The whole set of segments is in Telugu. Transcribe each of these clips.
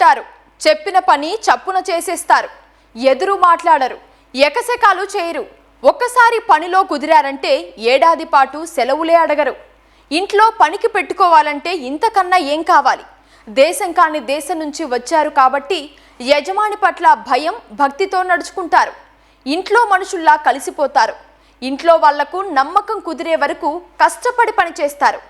ఉంటారు. చెప్పిన పని చప్పున చేసేస్తారు. ఎదురు మాట్లాడరు, ఎకసెకాలు చేయరు. ఒక్కసారి పనిలో కుదిరారంటే ఏడాది పాటు సెలవులే అడగరు. ఇంట్లో పనికి పెట్టుకోవాలంటే ఇంతకన్నా ఏం కావాలి? దేశం కాని దేశం నుంచి వచ్చారు కాబట్టి యజమాని పట్ల భయం, భక్తితో నడుచుకుంటారు. ఇంట్లో మనుషుల్లా కలిసిపోతారు. ఇంట్లో వాళ్లకు నమ్మకం కుదిరే వరకు కష్టపడి పని చేస్తారు.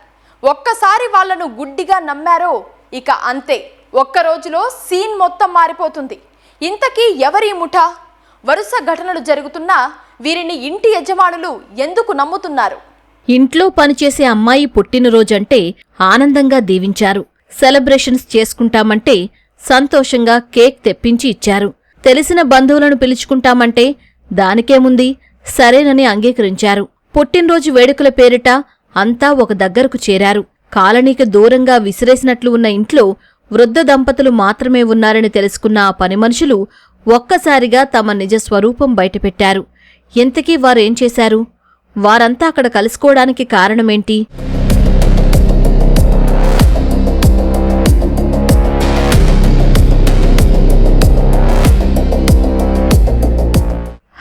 ఒక్కసారి వాళ్లను గుడ్డిగా నమ్మారో ఇక అంతే, ఒక్క రోజులో సీన్ మొత్తం మారిపోతుంది. ఇంతకీ ఎవరి ముఠా? వరుస ఘటనలు జరుగుతున్నా వీరిని ఇంటి యజమానులు ఎందుకు నమ్ముతున్నారు? ఇంట్లో పనిచేసే అమ్మాయి పుట్టినరోజంటే ఆనందంగా దీవించారు. సెలబ్రేషన్స్ చేసుకుంటామంటే సంతోషంగా కేక్ తెప్పించి ఇచ్చారు. తెలిసిన బంధువులను పిలుచుకుంటామంటే దానికేముంది, సరేనని అంగీకరించారు. పుట్టినరోజు వేడుకల పేరిట అంతా ఒక దగ్గరకు చేరారు. కాలనీకి దూరంగా విసిరేసినట్లు ఉన్న ఇంట్లో వృద్ధ దంపతులు మాత్రమే ఉన్నారని తెలుసుకున్న ఆ పని మనుషులు ఒక్కసారిగా తమ నిజ స్వరూపం బయటపెట్టారు. ఇంతకీ వారేం చేశారు? వారంతా అక్కడ కలుసుకోవడానికి కారణమేంటి?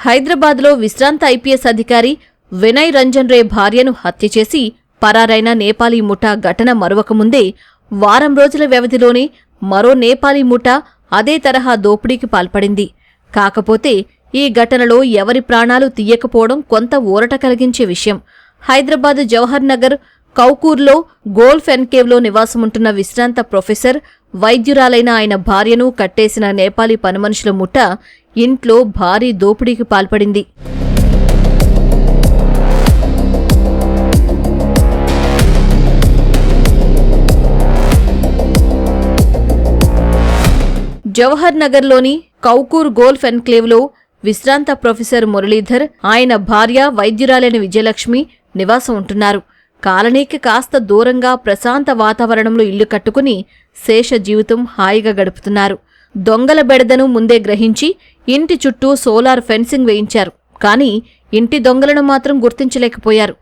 హైదరాబాద్లో విశ్రాంత ఐపీఎస్ అధికారి వినయ్ రంజన్ రే భార్యను హత్య చేసి పరారైన నేపాలీ ముఠా ఘటన మరొకముందే వారం రోజుల వ్యవధిలోనే మరో నేపాలీ ముఠా అదే తరహా దోపిడీకి పాల్పడింది. కాకపోతే ఈ ఘటనలో ఎవరి ప్రాణాలు తీయకపోవడం కొంత ఊరట కలిగించే విషయం. హైదరాబాద్ జవహర్ నగర్ కౌకూర్లో గోల్ఫ్ ఎన్కేవ్లో నివాసముంటున్న విశ్రాంత ప్రొఫెసర్, వైద్యురాలైన ఆయన భార్యను కట్టేసిన నేపాలీ పనిమనుషుల ముఠా ఇంట్లో భారీ దోపిడీకి పాల్పడింది. జవహర్ నగర్లోని కౌకూర్ గోల్ఫ్ ఎన్క్లేవ్లో విశ్రాంత ప్రొఫెసర్ మురళీధర్, ఆయన భార్య వైద్యురాలైన విజయలక్ష్మి నివాసం ఉంటున్నారు. కాలనీకి కాస్త దూరంగా ప్రశాంత వాతావరణంలో ఇల్లు కట్టుకుని శేష జీవితం హాయిగా గడుపుతున్నారు. దొంగల బెడదను ముందే గ్రహించి ఇంటి చుట్టూ సోలార్ ఫెన్సింగ్ వేయించారు. కానీ ఇంటి దొంగలను మాత్రం గుర్తించలేకపోయారు.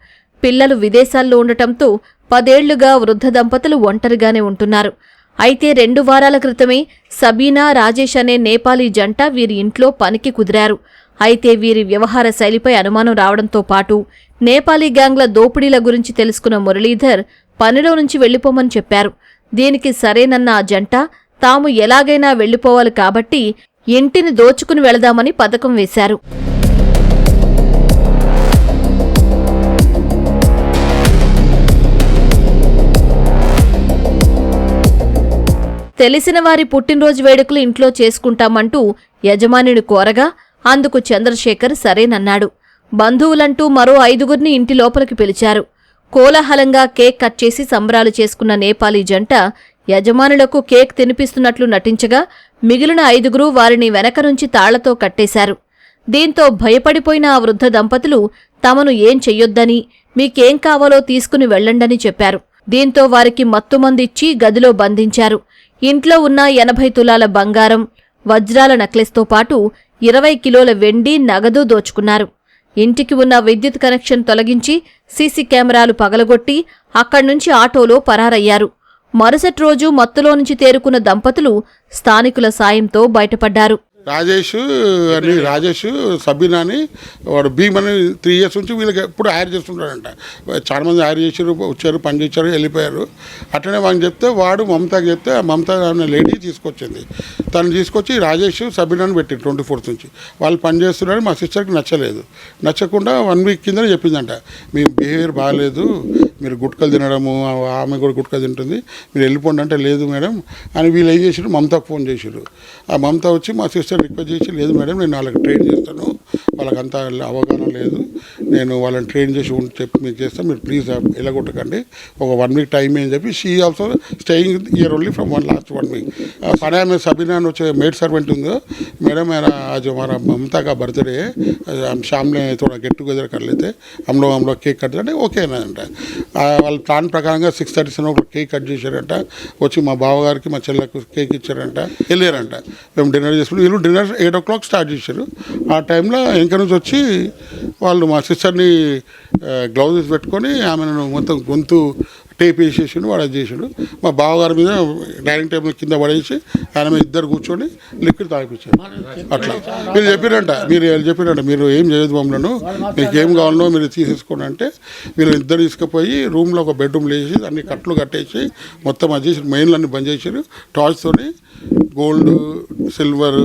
పిల్లలు విదేశాల్లో ఉండటంతో 10 ఏళ్లుగా వృద్ధ దంపతులు ఒంటరిగానే ఉంటున్నారు. అయితే 2 వారాల క్రితమే సబీనా, రాజేష్ అనే నేపాలీ జంట వీరి ఇంట్లో పనికి కుదిరారు. అయితే వీరి వ్యవహార శైలిపై అనుమానం రావడంతో పాటు నేపాలీ గ్యాంగ్ల దోపిడీల గురించి తెలుసుకున్న మురళీధర్ పనిలో నుంచి వెళ్లిపోమని చెప్పారు. దీనికి సరేనన్న ఆ జంట తాము ఎలాగైనా వెళ్లిపోవాలి కాబట్టి ఇంటిని దోచుకుని వెళదామని పథకం వేశారు. తెలిసిన వారి పుట్టినరోజు వేడుకలు ఇంట్లో చేసుకుంటామంటూ యజమానిని కోరగా అందుకు చంద్రశేఖర్ సరేనన్నాడు. బంధువులంటూ మరో 5గురిని ఇంటి లోపలికి పిలిచారు. కోలాహలంగా కేక్ కట్ చేసి సంబరాలు చేసుకున్న నేపాలీ జంట యజమానులకు కేక్ తినిపిస్తున్నట్లు నటించగా మిగిలిన 5గురు వారిని వెనక నుంచి తాళ్లతో కట్టేశారు. దీంతో భయపడిపోయిన ఆ వృద్ధ దంపతులు తమను ఏం చెయ్యొద్దని, మీకేం కావాలో తీసుకుని వెళ్లండని చెప్పారు. దీంతో వారికి మత్తుమందిచ్చి గదిలో బంధించారు. ఇంట్లో ఉన్న 80 తులాల బంగారం, వజ్రాల నెక్లెస్తో పాటు 20 కిలోల వెండి, నగదు దోచుకున్నారు. ఇంటికి ఉన్న విద్యుత్ కనెక్షన్ తొలగించి సీసీ కెమెరాలు పగలగొట్టి అక్కడ్నుంచి ఆటోలో పరారయ్యారు. మరుసటి రోజు మత్తులో నుంచి తేరుకున్న దంపతులు స్థానికుల సాయంతో బయటపడ్డారు. రాజేష్ సబీనాని వాడు భీమని 3 years నుంచి వీళ్ళకి ఎప్పుడు హైర్ చేస్తుంటాడంట. చాలా మంది హైర్ చేశారు, వచ్చారు, పని చేశారు, వెళ్ళిపోయారు. అట్లనే వాళ్ళని చెప్తే వాడు మమతాకి చెప్తే మమత అనే లేడీ తీసుకొచ్చింది. తను తీసుకొచ్చి రాజేష్ సబీనాని పెట్టింది 24th నుంచి. వాళ్ళు పని చేస్తున్నారని మా సిస్టర్కి నచ్చలేదు. నచ్చకుండా 1 week కిందనే చెప్పిందంట, మీ బిహేవియర్ బాగాలేదు, మీరు గుట్కలు తినడము, ఆమె కూడా గుట్కలు తింటుంది, మీరు వెళ్ళిపోండి అంటే లేదు మేడం అని వీళ్ళు ఏం చేసారు, మమతాకు ఫోన్ చేశారు. ఆ మమత వచ్చి మా సిస్టర్ రిక్వెస్ట్ చేసి, లేదు మేడం నేను వాళ్ళకి ట్రైన్ చేస్తాను, వాళ్ళకంతా అవగాహన లేదు, నేను వాళ్ళని ట్రైన్ చేసి చెప్పి మీకు చేస్తాను, మీరు ప్లీజ్ వెళ్ళగొట్టకండి, ఒక 1 week టైం అని చెప్పి she also staying here only from last 1 week. పనే में सबीना వచ్చే मेड सर्वेंट ఉందో, मैडम मेरा आज हमारा ममता का बर्थडे है, हम शाम में थोड़ा गेट टुगेदर कर लेते, हम लोग केक कट అంటే ఓకేనంట. వాళ్ళ ప్లాన్ ప్రకారంగా 6:30 కేక్ కట్ చేశారంట. వచ్చి మా బావగారికి మా చెల్లెకు కేక్ ఇచ్చారంట, వెళ్ళారంట. మేము డిన్నర్ చేసుకుని వీళ్ళు డిన్నర్ 8 o'clock స్టార్ట్ చేశారు. ఆ టైంలో వెనక నుంచి వచ్చి వాళ్ళు మా సిస్టర్ని గ్లౌజెస్ పెట్టుకొని ఆమెను మొత్తం గొంతు టేప్ వేసేసిండు, వాడు అది చేసిండు. మా బావగారి మీద డైనింగ్ టేబుల్ కింద పడేసి ఆయన మీద ఇద్దరు కూర్చొని లిక్విడ్ తాగిపించారు. అట్లా మీరు చెప్పిరంట మీరు ఏం చేయదు మమ్మల్ని, మీకు ఏం కావాలనో మీరు తీసేసుకోండి అంటే వీళ్ళు ఇద్దరు తీసుకుపోయి రూమ్లో ఒక బెడ్రూమ్ వేసి అన్ని కట్లు కట్టేసి మొత్తం అది చేసి మెయిన్లు అన్ని బంద్ చేసారు. టార్చ్తోని గోల్డ్, సిల్వర్,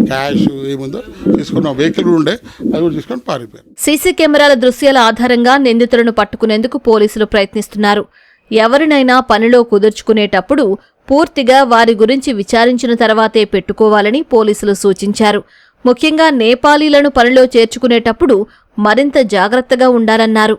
క్యాష్ ఏముందో తీసుకున్న వెహికల్ కూడా ఉండే అది కూడా తీసుకొని పారిపోయారు. సీసీ కెమెరాల దృశ్యాల ఆధారంగా నిందితులను పట్టుకునేందుకు పోలీసులు ప్రయత్నిస్తున్నారు. ఎవరినైనా పనిలో కుదుర్చుకునేటప్పుడు పూర్తిగా వారి గురించి విచారించిన తర్వాతే పెట్టుకోవాలని పోలీసులు సూచించారు. ముఖ్యంగా నేపాలీలను పనిలో చేర్చుకునేటప్పుడు మరింత జాగ్రత్తగా ఉండాలన్నారు.